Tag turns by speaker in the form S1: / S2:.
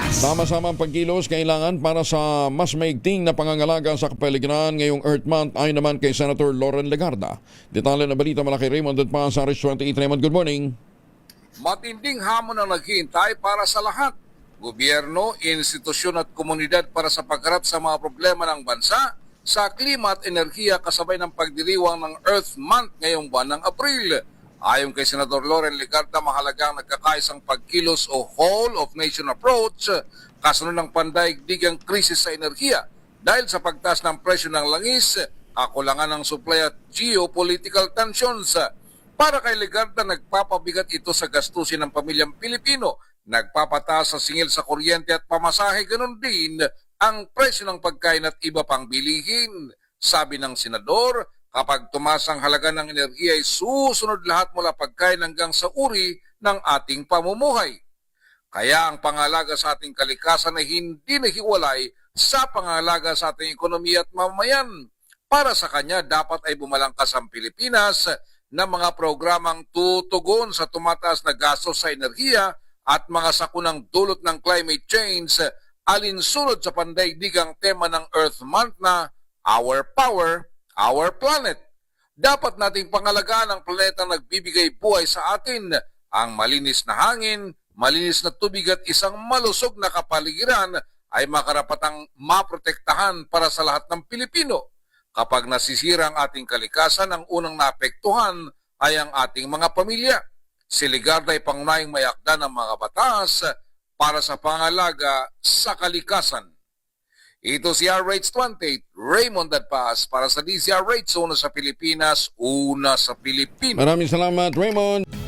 S1: Sama-sama ang pagkilos kailangan para sa mas maigting na pangangalaga sa kapaligiran ngayong Earth Month ay naman kay Senator Loren Legarda. Detalye na balita mula kay Raymond at pa sa Aris 28. Raymond, good morning.
S2: Matinding hamon ang naghihintay para sa lahat. Gobyerno, institusyon at komunidad para sa pagharap sa mga problema ng bansa sa klima at enerhiya kasabay ng pagdiriwang ng Earth Month ngayong buwan ng Abril. Ayon kay Senador Loren Legarda, mahalagang nagkakaisang pagkilos o whole of nation approach kasunod ng pandaigdigang krisis sa enerhiya dahil sa pagtaas ng presyo ng langis, kakulangan ng supply at geopolitical tensions. Para kay Legarda, nagpapabigat ito sa gastusin ng pamilyang Pilipino, nagpapataas sa singil sa kuryente at pamasahe, ganun din ang presyo ng pagkain at iba pang bilihin. Sabi ng senador, kapag tumaas ang halaga ng enerhiya ay susunod lahat mula pagkain hanggang sa uri ng ating pamumuhay. Kaya ang pangalaga sa ating kalikasan ay hindi nahiwalay sa pangalaga sa ating ekonomiya at mamamayan. Para sa kanya, dapat ay bumalangkas ang Pilipinas na mga programang tutugon sa tumataas na gastos sa enerhiya at mga sakunang dulot ng climate change alinsunod sa pandaigdigang tema ng Earth Month na Our Power, Our Planet. Dapat nating pangalagaan ang planeta nagbibigay buhay sa atin, ang malinis na hangin, malinis na tubig at isang malusog na kapaligiran ay makarapatang maprotektahan para sa lahat ng Pilipino. Kapag nasisira ang ating kalikasan, ang unang naapektuhan ay ang ating mga pamilya. Si Legarda ay pangunahing mayakda ng mga batas para sa pangalaga sa kalikasan. Ito si RH28, Raymond Dadpas para sa DZRH, una sa Pilipinas, una sa Pilipino.
S1: Maraming salamat, Raymond.